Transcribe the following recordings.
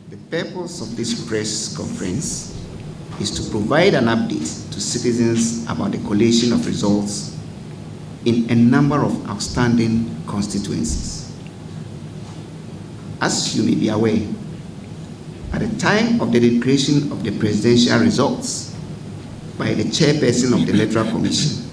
The purpose of this press conference is to provide an update to citizens about the collation of results in a number of outstanding constituencies. As you may be aware, at the time of the declaration of the presidential results by the chairperson of the Electoral Commission,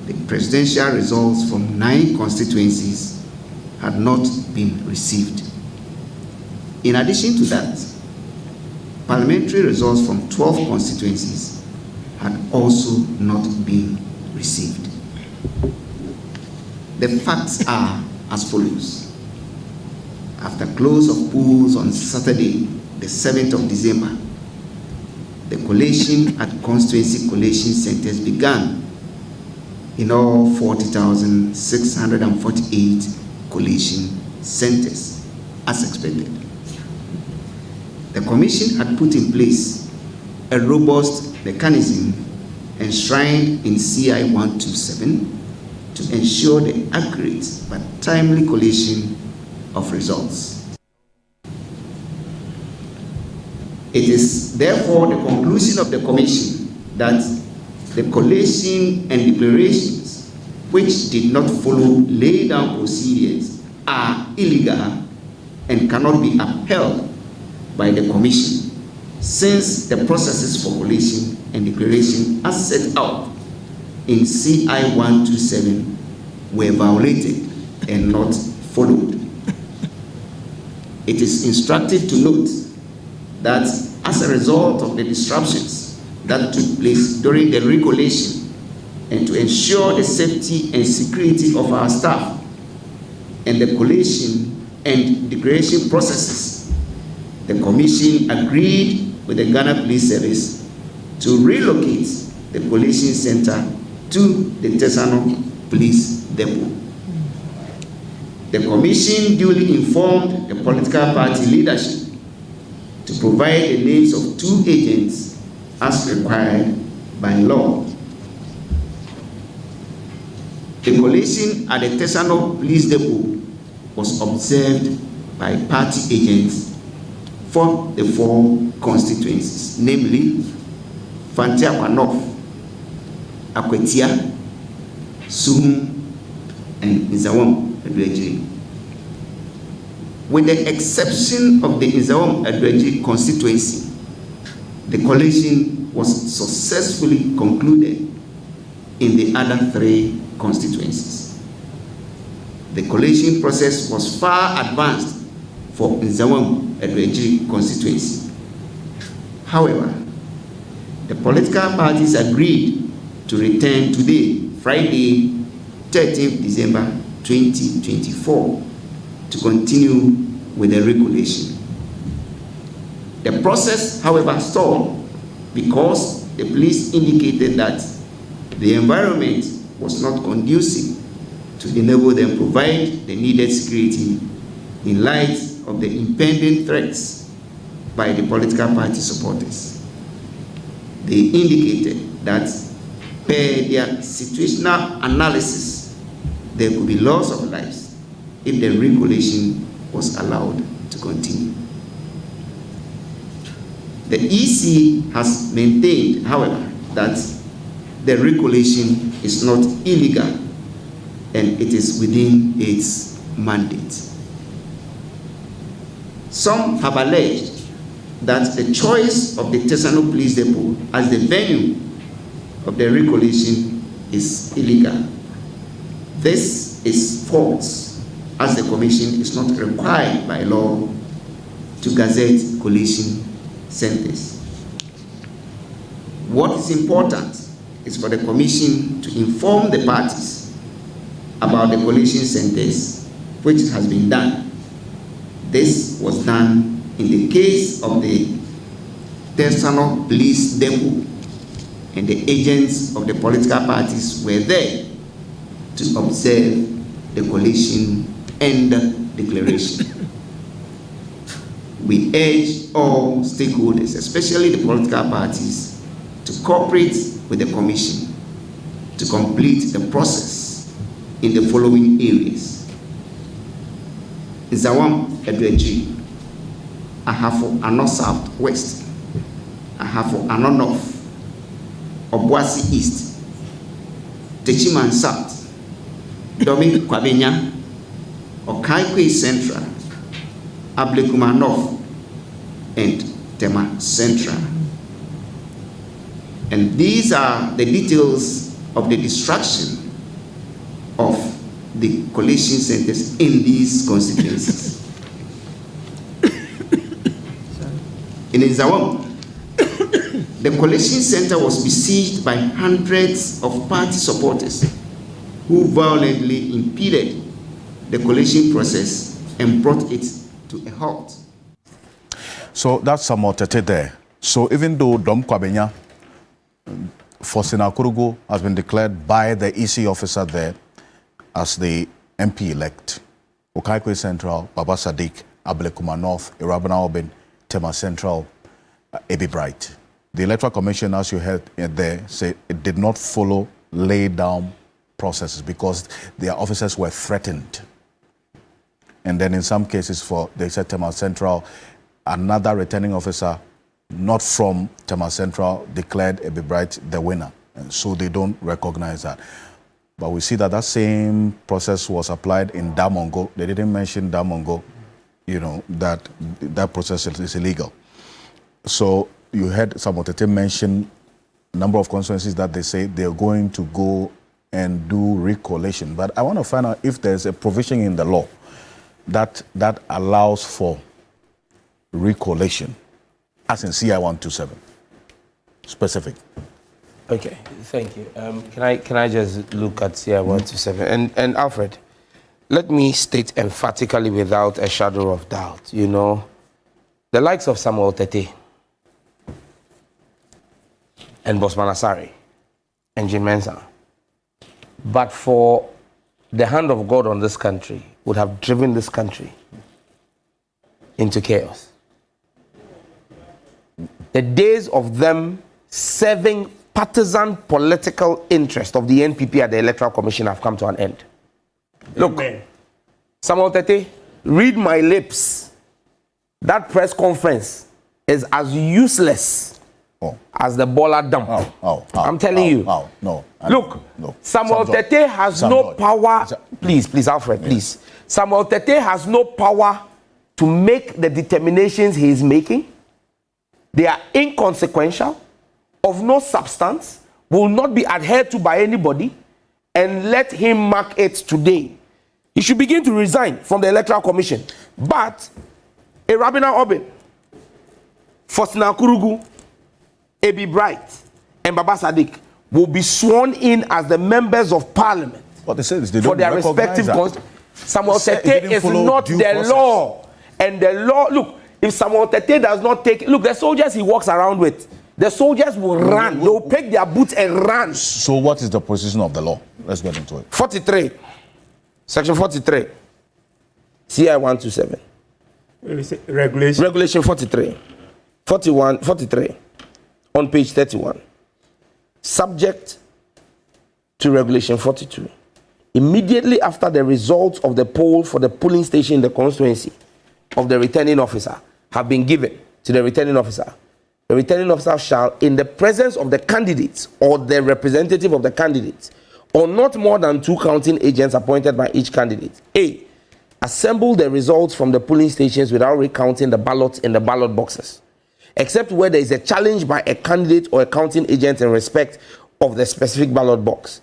the presidential results from 9 constituencies had not been received. In addition to that, parliamentary results from 12 constituencies had also not been received. The facts are as follows. After close of polls on Saturday, the 7th of December, the collation at constituency collation centers began in all 40,648 collation centers, as expected. The Commission had put in place a robust mechanism enshrined in CI 127 to ensure the accurate but timely collation of results. It is therefore the conclusion of the Commission that the collation and declarations which did not follow laid down procedures are illegal and cannot be upheld by the Commission, since the processes for collation and declaration as set out in CI 127 were violated and not followed. It is instructive to note that as a result of the disruptions that took place during the recollation and to ensure the safety and security of our staff and the collation and declaration processes, the Commission agreed with the Ghana Police Service to relocate the collation center to the Tesano Police Depot. The Commission duly informed the political party leadership to provide the names of 2 agents as required by law. The collation at the Tesano Police Depot was observed by party agents for the 4 constituencies, namely Fantia North, Akwetia, Suhum, and Nzawam Adwejiri. With the exception of the Nzawam Adwejiri constituency, the collation was successfully concluded in the other 3 constituencies. The collation process was far advanced for Nzawam Adwejiri constituency. However, the political parties agreed to return today, Friday, 13th December 2024, to continue with the recollation. The process, however, stalled because the police indicated that the environment was not conducive to enable them provide the needed security in light of the impending threats by the political party supporters. They indicated that per their situational analysis, there could be loss of lives if the recollation was allowed to continue. The EC has maintained, however, that the recollation is not illegal and it is within its mandate. Some have alleged that the choice of the Tesano Police Depot as the venue of the recollation is illegal. This is false, as the Commission is not required by law to gazette collation centers. What is important is for the Commission to inform the parties about the collation centers, which has been done. This was done in the case of the Tesano Police Depot, and the agents of the political parties were there to observe the collation and declaration. We urge all stakeholders, especially the political parties, to cooperate with the Commission to complete the process in the following areas: Nzawam Adwejiri, Ahafo Ano South West, Ahafo Ano North, Obuasi East, Techiman South, Domi Kwabenya, Okaikwe Central, Ablekuma North, and Tema Central. And these are the details of the destruction of the collation centers in these constituencies. In Zawam, the collation center was besieged by hundreds of party supporters who violently impeded the collation process and brought it to a halt. So that's Samuel Tete there. So even though Dom Kwabenya for Sinakurugu has been declared by the EC officer there as the MP-elect, Okaikwe Central, Baba Sadiq, Ablekuma North, Irabana Obin, Tema Central, Ebi Bright. The Electoral Commission, as you heard there, said it did not follow lay-down processes because their officers were threatened. And then in some cases they said Tema Central, another returning officer, not from Tema Central, declared Ebi Bright the winner. And so they don't recognize that. But we see that that same process was applied in Damongo. They didn't mention Damongo, you know, that process is illegal. So you heard Samuel Tete mention a number of constituencies that they say they're going to go and do recollation. But I want to find out if there's a provision in the law that allows for recollation, as in CI 127, specific. Okay, thank you. Can I just look at CI 127? And Alfred, let me state emphatically without a shadow of doubt, you know, the likes of Samuel Tete and Bosman Asari and Jim Mensah, but for the hand of God on this country, would have driven this country into chaos. The days of them serving partisan political interest of the NPP at the Electoral Commission have come to an end. Look, Samuel Tete, read my lips. That press conference is as useless as the Bola dump. I'm telling you. Look, Samuel Tete has no power. Please, Alfred, please. Samuel Tete has no power to make the determinations he is making. They are inconsequential, of no substance, will not be adhered to by anybody, and let him mark it today. He should begin to resign from the Electoral Commission. But Irabana Obin, Fosina Kurugu, Ebi Bright, and Baba Sadiq will be sworn in as the members of Parliament. What they say is they for don't their respective Samuel Tete is not the law. And the law, look, if Samuel Tete does not take, look, the soldiers he walks around with, the soldiers will run. They will pick their boots and run. So what is the position of the law? Let's get into it. 43. Section 43. CI 127. Regulation 43. 43. On page 31. Subject to Regulation 42. Immediately after the results of the poll for the polling station in the constituency of the returning officer have been given to the returning officer, the returning officer shall, in the presence of the candidates or the representative of the candidates, or not more than 2 counting agents appointed by each candidate, A, assemble the results from the polling stations without recounting the ballots in the ballot boxes, except where there is a challenge by a candidate or a counting agent in respect of the specific ballot box.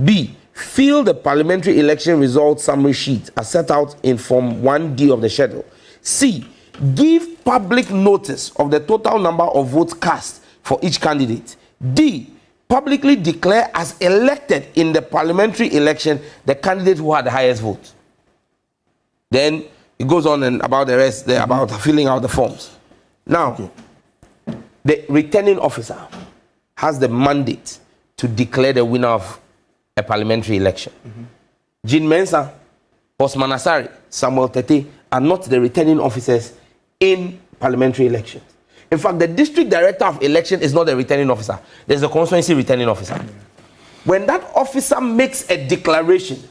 B, fill the parliamentary election results summary sheet as set out in Form 1D of the schedule. C, give public notice of the total number of votes cast for each candidate. D, publicly declare as elected in the parliamentary election the candidate who had the highest vote. Then it goes on and about the rest there, about filling out the forms. Now, the returning officer has the mandate to declare the winner of a parliamentary election. Jean Mensah, Osman Asari, Samuel Tete are not the returning officers in parliamentary elections. In fact, the district director of election is not the returning officer. There's a constituency returning officer. When that officer makes a declaration,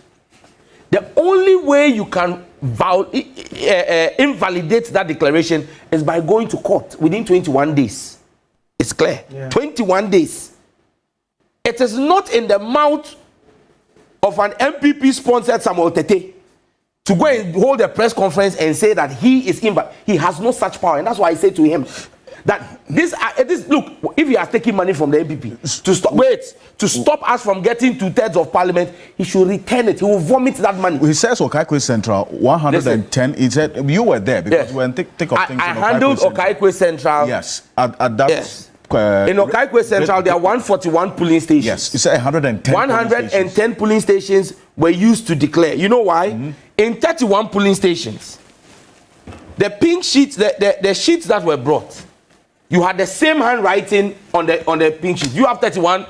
the only way you can invalidate that declaration is by going to court within 21 days. It's clear. Yeah. 21 days. It is not in the mouth of an MPP-sponsored Samuel Tete to go and hold a press conference and say that he is invalid. He has no such power. And that's why I say to him that this look, if he has taken money from the MPP to stop us from getting 2/3 of parliament, he should return it. He will vomit that money. He says Okaikwe Central 110. He said you were there because when thick of things. I handled Okaikwe Central. Yes, at that. Yes. In Okaikwe Central, there are 141 polling stations. Yes, you said 110. 110 polling stations were used to declare. You know why? Mm-hmm. In 31 polling stations, the pink sheets, the sheets that were brought, you had the same handwriting on the pink sheets. You have 31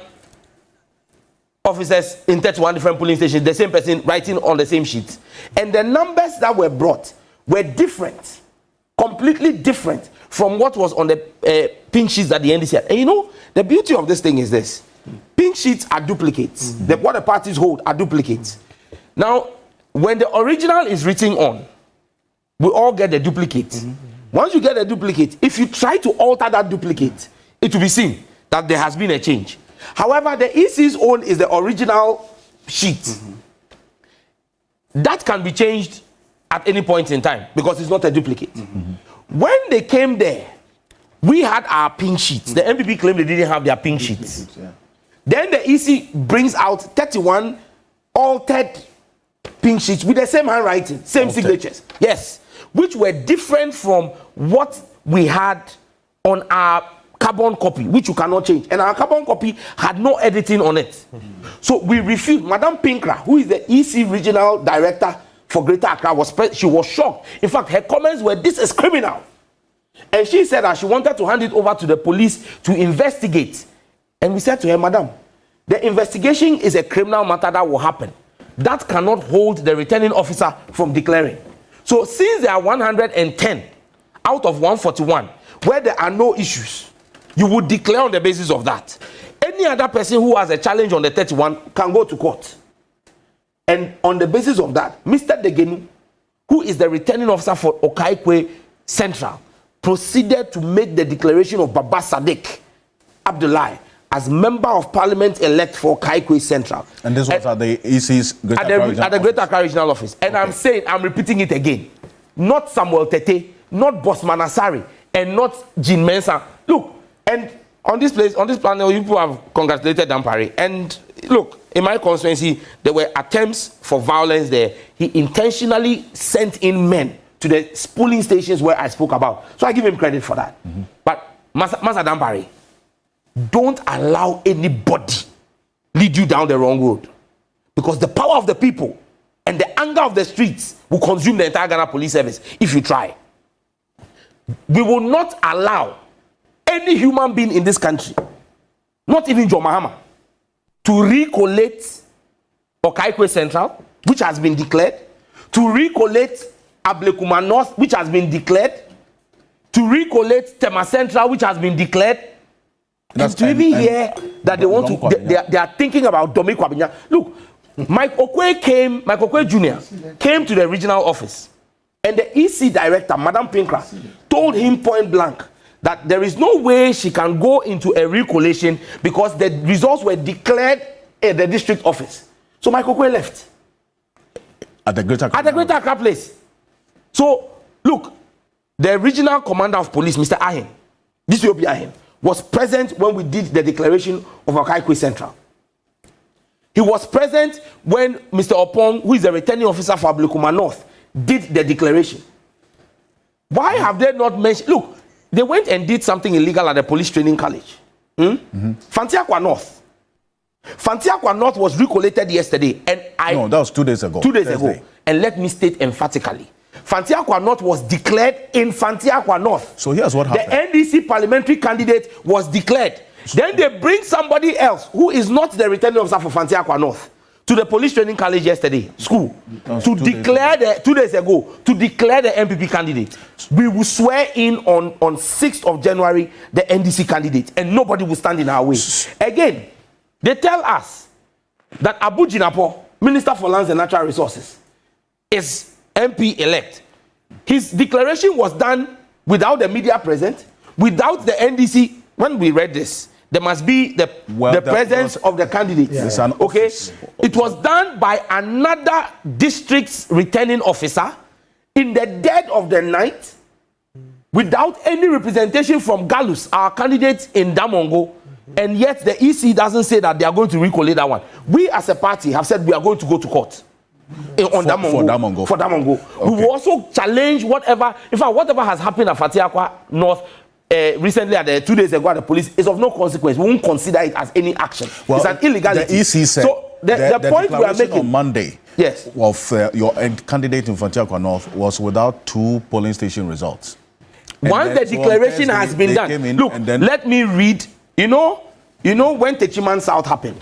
officers in 31 different polling stations, the same person writing on the same sheets. And the numbers that were brought were different, completely different from what was on the pink sheets that the NDC had. And you know, the beauty of this thing is this. Pink sheets are duplicates. Mm-hmm. What the parties hold are duplicates. Now, when the original is written on, we all get the duplicate. Mm-hmm. Once you get a duplicate, if you try to alter that duplicate, it will be seen that there has been a change. However, the EC's own is the original sheet. Mm-hmm. That can be changed at any point in time because it's not a duplicate. Mm-hmm. When they came there, we had our pink sheets. The MPP claimed they didn't have their pink sheets. Yeah. Then the EC brings out 31 altered pink sheets with the same handwriting, same signatures. Yes, which were different from what we had on our carbon copy, which you cannot change. And our carbon copy had no editing on it. Mm-hmm. So we refused. Madam Pinkra, who is the EC Regional Director for Greater Accra, she was shocked. In fact, her comments were, "This is criminal." And she said that she wanted to hand it over to the police to investigate. And we said to her, "Madam, the investigation is a criminal matter that will happen. That cannot hold the returning officer from declaring." So since there are 110 out of 141 where there are no issues, you would declare on the basis of that. Any other person who has a challenge on the 31 can go to court. And on the basis of that, Mr. Degenu, who is the returning officer for Okaikwe Central, proceeded to make the declaration of Baba Sadiq Abdullahi as member of parliament elect for Okaikwe Central. And this was at the EC's at the Greater Accra Regional Office. And okay. I'm repeating it again. Not Samuel Tete, not Bosman Asari, and not Jean Mensah. Look, and on this panel, you people have congratulated Dampare. And look, in my constituency, there were attempts for violence there. He intentionally sent in men to the polling stations where I spoke about. So I give him credit for that. Mm-hmm. But Masa Dampare, don't allow anybody lead you down the wrong road. Because the power of the people and the anger of the streets will consume the entire Ghana police service if you try. We will not allow any human being in this country, not even John Mahama, to recollate Okaikwe Central, which has been declared, to recollate Ablekuma North, which has been declared, to recollate Tema Central, which has been declared, and to even hear that they want to, they are thinking about Domi Kwabinya. Look, Mike Okwe Jr. came to the regional office, and the EC director, Madam Pinkra, told him point blank that there is no way she can go into a recollation because the results were declared at the district office. So Mike Okwe left. At the Greater Accra place. So, look, the regional commander of police, Mr. Ahin, DCOP Ahin, was present when we did the declaration of Okaikwe Central. He was present when Mr. Opong, who is the returning officer for Ablekuma North, did the declaration. Why have they not mentioned? Look, they went and did something illegal at the police training college. Fantiakwa North. Fantiakwa North was recollated yesterday. And no, that was 2 days ago. 2 days ago. And let me state emphatically, Fantiakwa North was declared in Fantiakwa North. So here's what happened. The NDC parliamentary candidate was declared. Then they bring somebody else who is not the returning officer for Fantiakwa North to the police training college yesterday, school, to declare 2 days ago, to declare the MPP candidate. We will swear in on 6th of January the NDC candidate, and nobody will stand in our way. Again, they tell us that Abu Jinapo, Minister for Lands and Natural Resources, is MP-elect, his declaration was done without the media present, without the NDC. When we read this, there must be the presence of the candidate. Yeah. Okay, it was done by another district's returning officer in the dead of the night, without any representation from Gallus, our candidate in Damongo, and yet the EC doesn't say that they are going to recollate that one. We as a party have said we are going to go to court on Damongo. For Damongo. Okay. We will also challenge whatever, in fact, whatever has happened at Fatiakwa North recently, 2 days ago at the police, is of no consequence. We won't consider it as any action. Well, it's an illegality. The EC said, so the point we are making on Monday, yes, of your candidate in Fatiakwa North was without 2 polling station results. Once the declaration has been done, look, let me read. You know when Techiman South happened,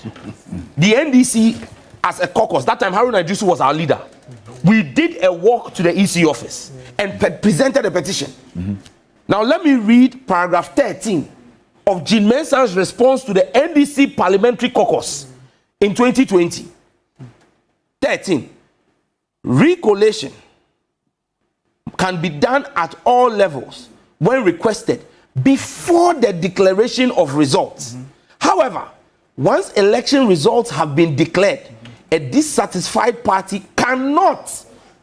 the NDC as a caucus, that time Haruna Idrisu was our leader. We did a walk to the EC office and presented a petition. Now let me read paragraph 13 of Jean Mensah's response to the NDC parliamentary caucus in 2020. 13. Recollation can be done at all levels when requested before the declaration of results. However, once election results have been declared, a dissatisfied party cannot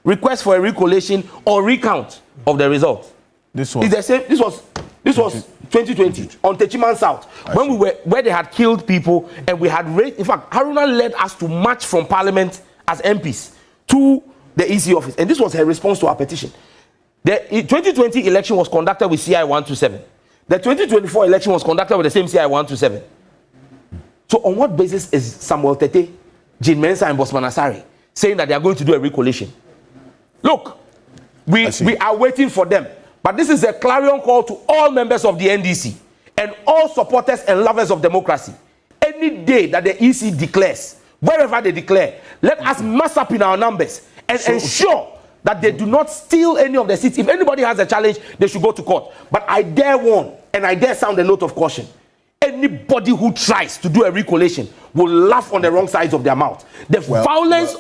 request for a recollation or recount of the results. This was 2020 on Techiman South, when we were where they had killed people and we had raised. In fact, Haruna led us to march from Parliament as MPs to the EC office, and this was her response to our petition. The 2020 election was conducted with CI 127. The 2024 election was conducted with the same CI 127. So on what basis is Samuel Tete, Jean Mensah, and Bosman Asari saying that they are going to do a recollation? Look, we are waiting for them. But this is a clarion call to all members of the NDC and all supporters and lovers of democracy. Any day that the EC declares, wherever they declare, let us mass up in our numbers and ensure that they do not steal any of the seats. If anybody has a challenge, they should go to court. But I dare warn, and I dare sound a note of caution. Anybody who tries to do a recollation will laugh on the wrong sides of their mouth. The violence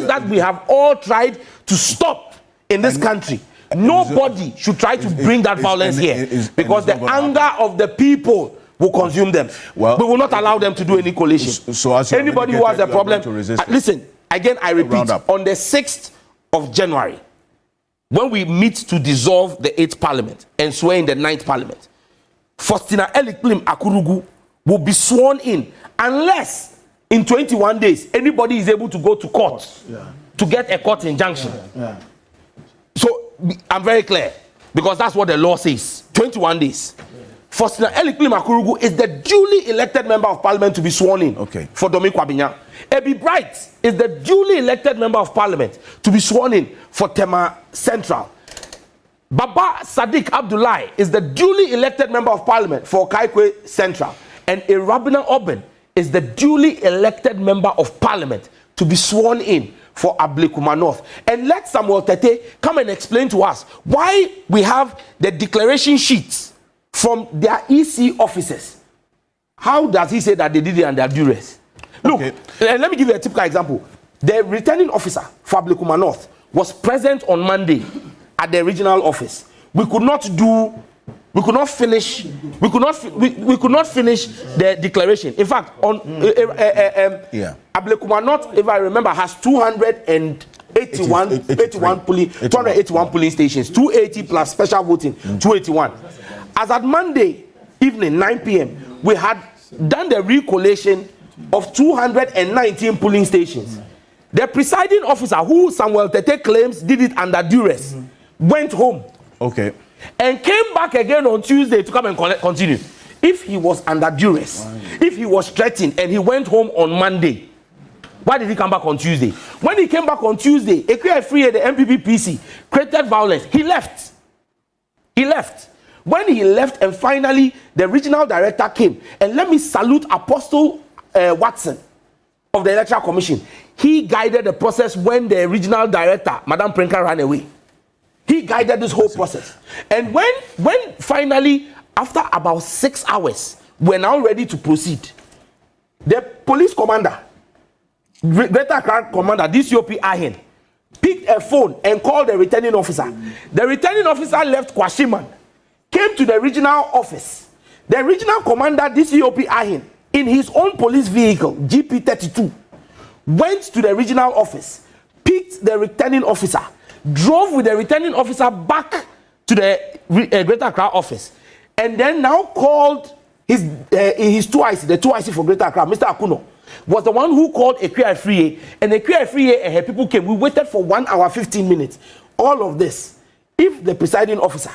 that we have all tried to stop in this country, nobody should try to bring that violence here, because the anger of the people will consume them. Well, we will not allow them to do any collation. So anybody who has a problem, listen, again, I repeat, on the 6th of January, when we meet to dissolve the 8th Parliament and swear in the 9th Parliament, Faustina Elikplim Akurugu will be sworn in unless in 21 days anybody is able to go to court to get a court injunction. So I'm very clear, because that's what the law says. 21 days. Faustina Elikplim Akurugu is the duly elected member of Parliament to be sworn in for Domi Kwabinya. Ebi Bright is the duly elected member of Parliament to be sworn in for Tema Central. Baba Sadiq Abdullahi is the duly elected member of Parliament for Kaikwe Central. And Irabina Oben is the duly elected member of Parliament to be sworn in for Ablekuma North. And let Samuel Tete come and explain to us why we have the declaration sheets from their EC officers. How does he say that they did it under duress? Look, let me give you a typical example. The returning officer for Ablekuma North was present on Monday at the regional office. We could not finish the declaration. In fact, on Ablekuma North, if I remember, has 281 polling stations, 280 plus special voting, 281. As at Monday evening, 9 p.m., we had done the recollation of 219 polling stations. The presiding officer, who Samuel Tete claims did it under duress, went home. And came back again on Tuesday to come and continue. If he was under duress, if he was threatened and he went home on Monday, why did he come back on Tuesday? When he came back on Tuesday, Ekwia Free, the MPP PC, created violence. He left. When he left and finally the regional director came, and let me salute Apostle Watson of the Electoral Commission. He guided the process when the regional director, Madam Prenka, ran away. He guided this whole process. And when finally, after about 6 hours, we're now ready to proceed, the police commander, Greater Accra commander, DCOP Ahen, picked a phone and called the returning officer. The returning officer left Kwashiman, came to the regional office. The regional commander, DCOP Ahin, in his own police vehicle, GP32, went to the regional office, picked the returning officer, drove with the returning officer back to the Greater Accra office, and then now called his 2IC, the 2IC for Greater Accra, Mr. Akuno, was the one who called Equia Friye, and Equia Friye and her people came. We waited for 1 hour, 15 minutes. All of this, if the presiding officer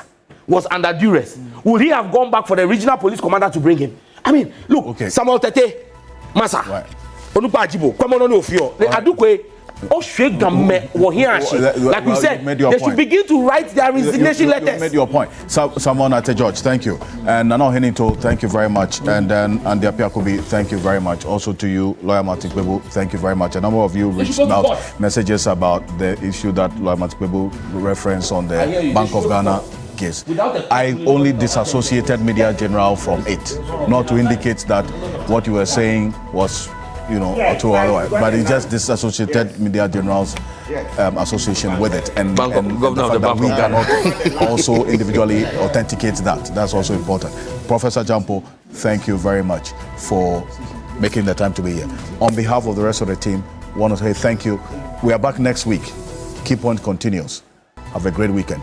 was under duress, would he have gone back for the regional police commander to bring him? I mean, look, okay. Samuel Tete, Masa, Onupa Ajibo, come on, Ofio, the Adukwe, like we said, they should begin to write their resignation letters. You made your point. Samuel Ate George, thank you. And Nana Henito, thank you very much. And then Andy Apiakobi, thank you very much. Also to you, Lawyer Matikbebu, thank you very much. A number of you reached out messages about the issue that Lawyer Matikbebu referenced on the Bank of Ghana case. I only disassociated Media General from it, not to indicate that what you were saying was, you know, but it's just disassociated Media General's association with it, and the fact that we cannot also individually authenticate that. That's also important. Professor Jampo, thank you very much for making the time to be here. On behalf of the rest of the team, I want to say thank you. We are back next week. Key Point continues. Have a great weekend.